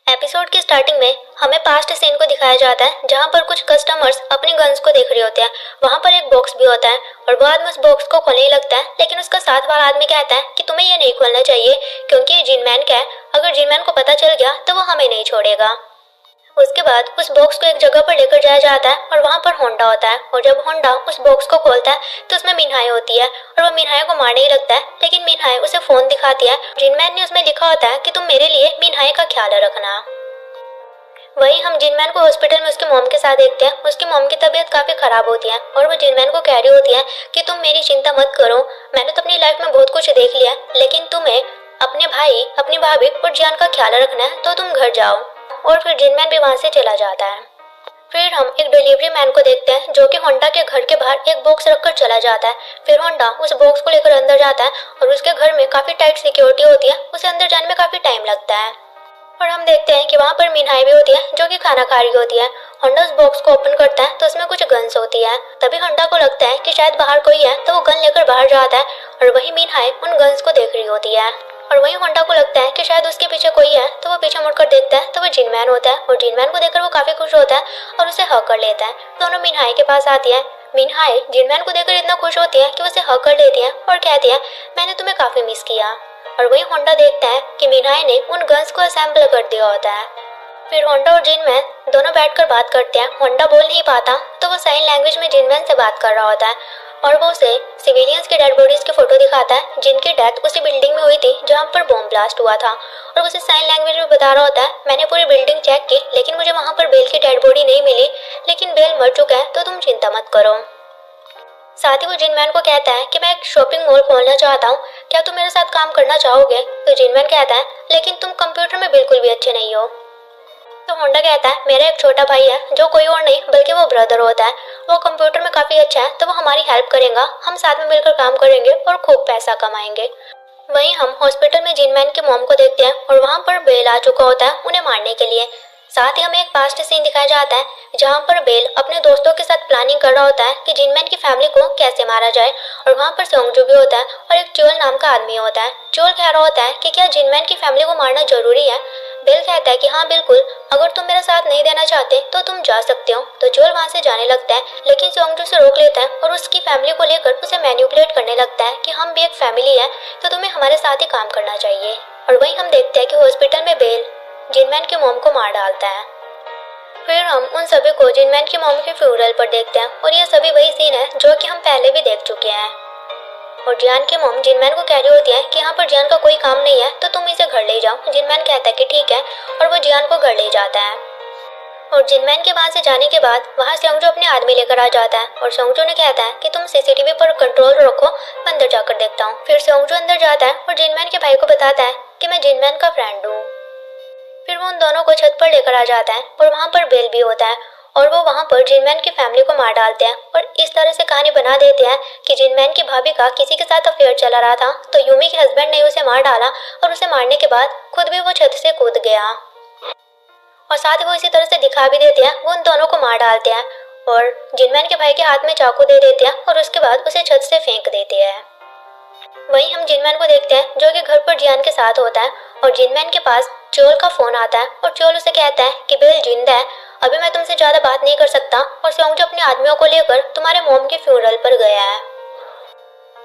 Episode की starting में हमें पास्ट सीन को दिखाया जाता है जहाँ पर कुछ कस्टमर्स अपनी गन्स को देख रहे होते हैं। वहाँ पर एक बॉक्स भी होता है और बाद में उस बॉक्स को खोलने ही लगता है, लेकिन उसका साथ वाला आदमी कहता है कि तुम्हें ये नहीं खोलना चाहिए क्योंकि ये जिनमैन का है। अगर जिनमैन को पता चल गया तो वो हमें नहीं छोड़ेगा। उसके बाद उस बॉक्स को एक जगह पर लेकर जाया जाता है और वहाँ पर होंडा होता है। और जब होंडा उस बॉक्स को खोलता है तो उसमें मिन्हाई होती है और वो मिन्हाई को मारने ही लगता है, लेकिन मिन्हाई उसे फोन दिखाती है। जिनमैन ने उसमें लिखा होता है कि तुम मेरे लिए मिन्हाई का ख्याल रखना। वहीं हम जिनमैन को हॉस्पिटल में उसकी मॉम के साथ देखते हैं। उसकी मॉम की तबीयत काफी खराब होती है और वो जिनमैन को कह रही होती है कि तुम मेरी चिंता मत करो, मैंने तो अपनी लाइफ में बहुत कुछ देख लिया, लेकिन तुम्हें अपने भाई, अपनी भाभी और जियान का ख्याल रखना है, तो तुम घर जाओ। और फिर जिनमैन भी वहाँ से चला जाता है। फिर हम एक डिलीवरी मैन को देखते हैं जो कि होंडा के घर के बाहर एक बॉक्स रखकर चला जाता है। फिर होंडा उस बॉक्स को लेकर अंदर जाता है और उसके घर में काफी टाइट सिक्योरिटी होती है, उसे अंदर जाने में काफी टाइम लगता है। और हम देखते हैं कि वहाँ पर मिन्हाई भी होती है जो कि खाना खा रही होती है। होंडा उस बॉक्स को ओपन करता है तो उसमें कुछ गन्स होती है। तभी होंडा को लगता है कि शायद बाहर कोई है, तो वो गन लेकर बाहर जाता है और वही मिन्हाई उन गन्स को देख रही होती है। और वही होंडा को लगता है कि शायद उसके पीछे कोई है, तो वो पीछे मुड़कर देखता है तो वो जिनमैन होता है। और जिनमैन को देखकर वो काफी खुश होता है और उसे हक कर लेता है। दोनों मिन्हाई के पास आती है। मिन्हाई जिनमैन को देखकर इतना खुश होती है कि उसे हक कर लेती है और कहती है मैंने तुम्हें काफी मिस किया। और वही होंडा देखता है कि मिन्हाई ने उन गन्स को असेंबल कर दिया होता है। फिर होंडा और जिनमैन दोनों बैठकर बात करते हैं। होंडा बोल नहीं पाता तो वो साइन लैंग्वेज में जिनमैन से बात कर रहा होता है और वो उसे सिविलियंस के डेड बॉडीज की फोटो दिखाता है जिनकी डेथ उसी बिल्डिंग में हुई थी जहाँ पर बॉम्ब ब्लास्ट हुआ था। और उसे साइन लैंग्वेज में बता रहा होता है मैंने पूरी बिल्डिंग चेक की, लेकिन मुझे वहाँ पर बेल की डेड बॉडी नहीं मिली, लेकिन बेल मर चुका है, तो तुम चिंता मत करो। साथ ही वो जिनमैन को कहता है कि मैं एक शॉपिंग मॉल खोलना चाहता हूँ, क्या तुम मेरे साथ काम करना चाहोगे? तो जिनमैन कहता है लेकिन तुम कंप्यूटर में बिल्कुल भी अच्छे नहीं हो। तो होंडा कहता है मेरा एक छोटा भाई है जो कोई और नहीं बल्कि वो ब्रदर होता है, वो कंप्यूटर में काफी अच्छा है, तो वो हमारी हेल्प करेगा, हम साथ में मिलकर काम करेंगे और खूब पैसा कमाएंगे। वहीं हम हॉस्पिटल में जिनमैन की मॉम को देखते हैं और वहाँ पर बेल आ चुका होता है उन्हें मारने के लिए। साथ ही हमें एक पास्ट सीन दिखाया जाता है जहाँ पर बेल अपने दोस्तों के साथ प्लानिंग कर रहा होता है कि जिनमैन की फैमिली को कैसे मारा जाए। और वहाँ पर सोंगजू भी होता है और एक चोल नाम का आदमी होता है। चोल कह रहा होता है कि क्या जिनमैन की फैमिली को मारना जरूरी है? बेल कहता है कि हाँ बिल्कुल, अगर तुम मेरा साथ नहीं देना चाहते तो तुम जा सकते हो। तो चोल वहाँ से जाने लगता है, लेकिन सोंगजू से रोक लेता है और उसकी फैमिली को लेकर उसे मैनिपुलेट करने लगता है कि हम भी एक फैमिली है, तो तुम्हें हमारे साथ ही काम करना चाहिए। और वहीं हम देखते हैं कि हॉस्पिटल में बेल जिनमैन की मॉम को मार डालता है। फिर हम उन सभी को जिनमैन की मॉम के फ्यूनरल पर देखते हैं और ये सभी वही सीन है जो कि हम पहले भी देख चुके हैं। और जियान की मॉम जिनमैन को कह रही होती है कि यहाँ पर जियान का कोई काम नहीं है, तो तुम इसे घर ले जाओ। जिनमैन कहता है कि ठीक है और वो जियान को घर ले जाता है। और जिनमैन के वहाँ से जाने के बाद वहाँ सोंगजू अपने आदमी लेकर आ जाता है और सोंगजू ने कहता है कि तुम सीसीटीवी पर कंट्रोल रखो, मैं अंदर जाकर देखता हूँ। फिर सोंगजू अंदर जाता है और जिनमैन के भाई को बताता है कि मैं जिनमैन का फ्रेंड हूँ। फिर वो उन दोनों को छत पर लेकर आ जाता है और वहाँ पर बेल भी होता है और वो वहाँ पर जिनमैन की फैमिली को मार डालते हैं। और इस तरह से कहानी बना देते हैं कि जिनमैन की भाभी का किसी के साथ अफेयर चला रहा था, तो यूमी के हस्बैंड ने उसे मार डाला और उसे मारने के बाद खुद भी वो छत से कूद गया। और साथ ही वो इसी तरह से दिखा भी देते हैं, वो उन दोनों को मार डालते हैं और जिनमैन के भाई के हाथ में चाकू दे देते हैं और उसके बाद उसे छत से फेंक देते हैं। वहीं हम जिनमैन को देखते हैं जो कि घर पर जियान के साथ होता है और जिनमैन के पास चोल का फोन आता है और चोल उसे कहता है कि बेल जिंदा है, अभी मैं तुमसे ज्यादा बात नहीं कर सकता और सोंगजू अपने आदमियों को लेकर तुम्हारे मॉम के फ्यूनरल पर गया है।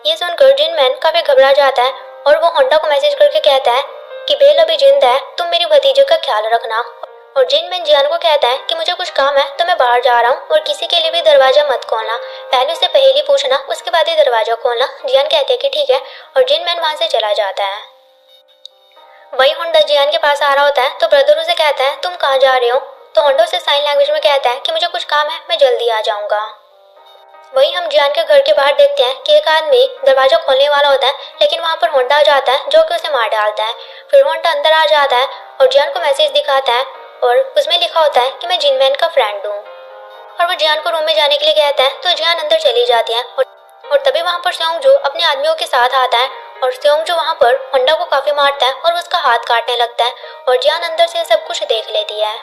ये सुनकर जिनमैन काफी घबरा जाता है और वो होंडा को मैसेज करके कहता है कि बेल अभी जिंदा है, तुम मेरी भतीजे का ख्याल रखना। और जिनमैन जियान को कहता है कि मुझे कुछ काम है तो मैं बाहर जा रहा हूँ और किसी के लिए भी दरवाजा मत खोलना, पहले उससे पहेली पूछना, उसके बाद ही दरवाजा खोलना। जियान कहते हैं कि ठीक है और जिनमैन वहाँ से चला जाता है। वही होंडा जियान के पास आ रहा होता है तो ब्रदर उसे कहता है तुम कहाँ जा रहे हो? तो होंडा उसे साइन लैंग्वेज में कहता है कि मुझे कुछ काम है, मैं जल्दी आ जाऊंगा। वही हम जियान के घर के बाहर देखते हैं कि एक आदमी दरवाजा खोलने वाला होता है, लेकिन वहाँ पर होंडा आ जाता है जो कि उसे मार डालता है। फिर होंडा अंदर आ जाता है और जियान को मैसेज दिखाता है और उसमें लिखा होता है कि मैं जिनमैन का फ्रेंड हूँ। और वो जियान को रूम में जाने के लिए कहता है तो जियान अंदर चली जाती है और तभी वहाँ पर सोंगजू अपने आदमियों के साथ आता है और सोंगजू वहाँ पर होंडा को काफी मारता है और उसका हाथ काटने लगता है और जियान अंदर से सब कुछ देख लेती है।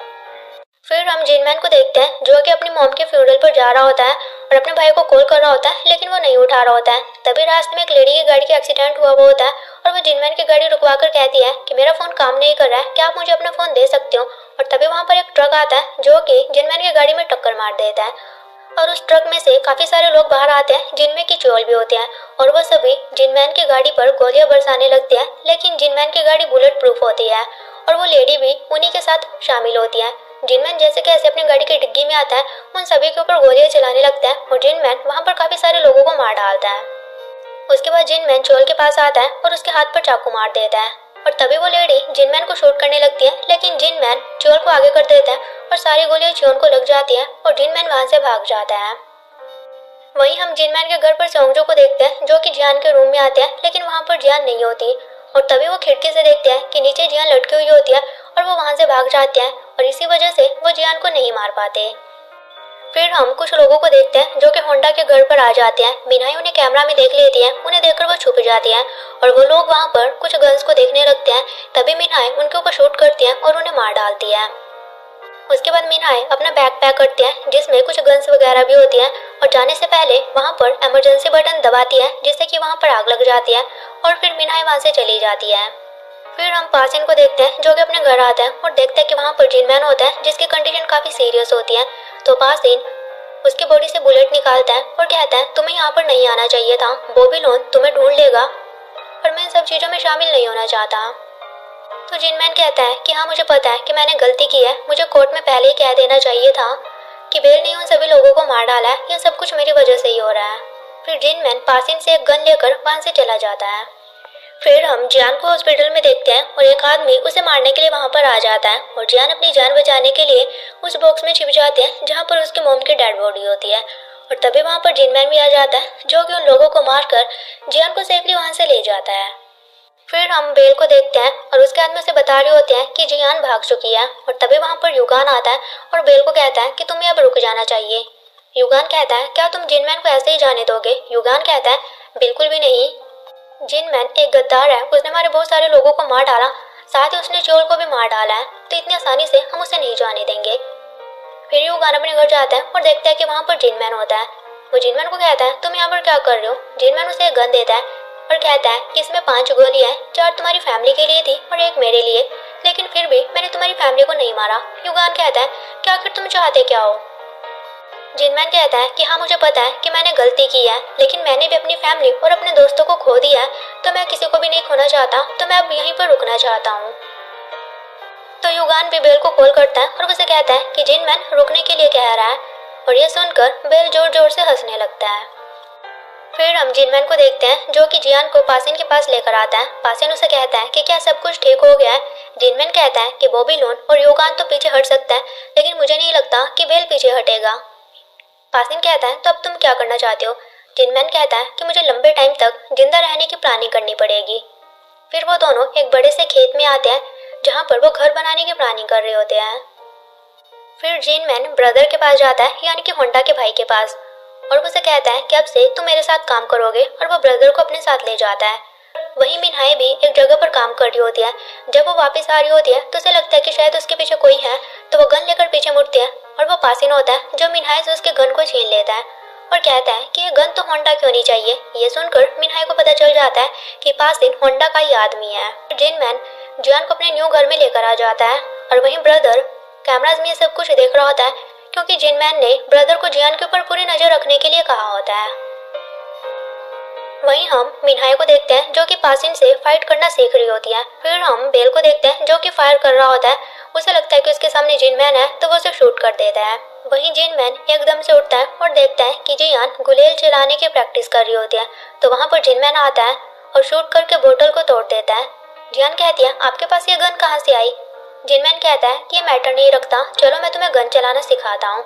फिर हम जिनमैन को देखते हैं जो कि अपनी मॉम के फ्यूनरल पर जा रहा होता है और अपने भाई को कॉल कर रहा होता है लेकिन वो नहीं उठा रहा होता है। तभी रास्ते में एक लेडी की गाड़ी का एक्सीडेंट हुआ होता है और वो जिनमैन की गाड़ी रुकवा कर कहती है कि मेरा फोन काम नहीं कर रहा है, क्या आप मुझे अपना फोन दे सकते हो। और तभी वहाँ पर एक ट्रक आता है जो कि जिनमैन की गाड़ी में टक्कर मार देता है और उस ट्रक में से काफी सारे लोग बाहर आते हैं जिनमें की चोल भी होते हैं और वो सभी जिनमैन की गाड़ी पर गोलियां बरसाने लगते हैं। लेकिन जिनमैन की गाड़ी बुलेट प्रूफ होती है और वो लेडी भी उन्हीं के साथ शामिल होती है। जिनमैन जैसे कैसे अपनी गाड़ी की डिग्गी में आता है उन सभी के ऊपर गोलियां चलाने लगता है और जिनमैन वहाँ पर काफी सारे लोगों को मार डालता है। उसके बाद जिनमैन चोल के पास आता है और उसके हाथ पर चाकू मार देता है और तभी वो लेडी जिनमैन को शूट करने लगती है लेकिन जिनमैन चोल को आगे कर देता है और सारी गोलियां चोल को लग जाती है और जिनमैन वहां से भाग जाता है। वहीं हम जिनमैन के घर पर सोंगजो को देखते हैं जो कि जियान के रूम में आते हैं लेकिन वहाँ पर जियान नहीं होती और तभी वो खिड़की से देखते हैं कि नीचे जियान लटकी हुई होती है और वो वहाँ से भाग जाते हैं और इसी वजह से वो जियान को नहीं मार पाते। फिर हम कुछ लोगों को देखते हैं जो कि होंडा के घर पर आ जाते हैं। मिनाई उन्हें कैमरा में देख लेती है, उन्हें देखकर वो छुप जाती है और वो लोग वहाँ पर कुछ गर्ल्स को देखने लगते हैं। तभी मिनाई उनके ऊपर शूट करती है और उन्हें मार डालती है। उसके बाद मिनाई अपना बैग पैक करती है जिसमें कुछ गन्स वगैरह भी होती है और जाने से पहले वहाँ पर इमरजेंसी बटन दबाती है जिससे कि वहाँ पर आग लग जाती है और फिर मिनाई वहाँ से चली जाती है। फिर हम पासिन को देखते हैं जो कि अपने घर आता है और देखते हैं कि वहाँ पर जिनमैन होता है जिसकी कंडीशन काफी सीरियस होती है। तो पासिन उसके बॉडी से बुलेट निकालता है और कहता है तुम्हें यहाँ पर नहीं आना चाहिए था, बॉबी लोन तुम्हें ढूंढ लेगा और मैं इन सब चीजों में शामिल नहीं होना चाहता। तो जिनमैन कहता है कि हाँ मुझे पता है कि मैंने गलती की है, मुझे कोर्ट में पहले ही कह देना चाहिए था कि बेल ने उन सभी लोगों को मार डाला है, यह सब कुछ मेरी वजह से ही हो रहा है। फिर जिनमैन पासिन से एक गन लेकर वहां से चला जाता है। फिर हम जियान को हॉस्पिटल में देखते हैं और एक आदमी उसे मारने के लिए वहां पर आ जाता है और जियान अपनी जान बचाने के लिए उस बॉक्स में छिप जाते हैं जहां पर उसकी मॉम की डेड बॉडी होती है और तभी वहां पर जिनमैन भी आ जाता है जो कि उन लोगों को मारकर जियान को सेफली वहां से ले जाता है। फिर हम बेल को देखते हैं और उसके आदमी उसे बता रहे होते हैं कि जियान भाग चुकी है और तभी वहां पर युगान आता है और बेल को कहता है कि तुम्हें अब रुक जाना चाहिए। युगान कहता है क्या तुम जिनमैन को ऐसे ही जाने दोगे? युगान कहता है बिल्कुल भी नहीं, जिनमैन एक गद्दार है, उसने हमारे बहुत सारे लोगों को मार डाला, साथ ही उसने चोर को भी मार डाला है, तो इतनी आसानी से हम उसे नहीं जाने देंगे। फिर युगान अपने घर जाता है और देखता है कि वहाँ पर जिनमैन होता है। वो जिनमैन को कहता है तुम यहाँ पर क्या कर रहे हो? जिनमैन उसे एक गन देता है और कहता है कि इसमें 5 गोलियां हैं, 4 तुम्हारी फैमिली के लिए थी और एक मेरे लिए, लेकिन फिर भी मैंने तुम्हारी फैमिली को नहीं मारा। युगान कहता है कि आखिर तुम चाहते क्या हो? जिनमैन कहता है कि हाँ मुझे पता है कि मैंने गलती की है, लेकिन मैंने भी अपनी फैमिली और अपने दोस्तों को खो दिया है, तो मैं किसी को भी नहीं खोना चाहता, तो मैं अब यहीं पर रुकना चाहता हूँ। तो युगान भी बेल को कॉल करता है और उसे कहता है कि जिनमैन रुकने के लिए कह रहा है और यह सुनकर बेल जोर जोर से हंसने लगता है। फिर हम जिनमैन को देखते हैं जो कि जियान को पासिन के पास लेकर आता है। पासिन उसे कहता है कि क्या सब कुछ ठीक हो गया है? जिनमैन कहता है कि बॉबी लोन और युगान तो पीछे हट सकता है, लेकिन मुझे नहीं लगता कि बेल पीछे हटेगा। पासिन कहता है तो अब तुम क्या करना चाहते हो? जिनमैन कहता है कि मुझे लंबे टाइम तक जिंदा रहने की प्लानिंग करनी पड़ेगी। फिर वो दोनों एक बड़े से खेत में आते हैं जहाँ पर वो घर बनाने की प्लानिंग कर रहे होते हैं। फिर जिनमैन ब्रदर के पास जाता है, यानी कि होंडा के भाई के पास, और उसे कहता है कि अब से तुम मेरे साथ काम करोगे, और वो ब्रदर को अपने साथ ले जाता है। वहीं मिनहाई भी एक जगह पर काम कर रही होती है। जब वो वापस आ रही होती है तो उसे लगता है कि शायद उसके पीछे कोई है, तो वो गन लेकर पीछे मुड़ती है और वो पासिन होता है जो मिनहाई से उसके गन को छीन लेता है और कहता है कि ये गन तो होंडा की होनी चाहिए। ये सुनकर मिनहाई को पता चल जाता है कि पासिन होंडा का ही आदमी है। जिनमैन जियान को अपने न्यू घर में लेकर आ जाता है और वहीं ब्रदर कैमराज में सब कुछ देख रहा होता है, क्योंकि जिनमैन ने ब्रदर को जियान के ऊपर पूरी नजर रखने के लिए कहा होता है। वहीं हम मिनहाई को देखते हैं जो कि पासिन से फाइट करना सीख रही होती है। फिर हम बेल को देखते हैं जो कि फायर कर रहा होता है। उसे लगता है कि उसके सामने जिनमैन है, तो वो उसे शूट कर देता है। वहीं जिनमैन एकदम से उठता है और देखता है कि जियान गुलेल चलाने की प्रैक्टिस कर रही होती है, तो वहाँ पर जिनमैन आता है और शूट करके बोतल को तोड़ देता है। जियान कहती है आपके पास ये गन कहाँ से आई? जिनमैन कहता है कि ये मैटर नहीं रखता, चलो मैं तुम्हें गन चलाना सिखाता हूँ।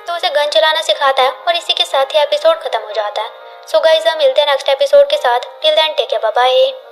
तो उसे गन चलाना सिखाता है और इसी के साथ ही एपिसोड खत्म हो जाता है। सो गाइस, हम मिलते हैं नेक्स्ट एपिसोड के साथ। Till then take care, bye bye.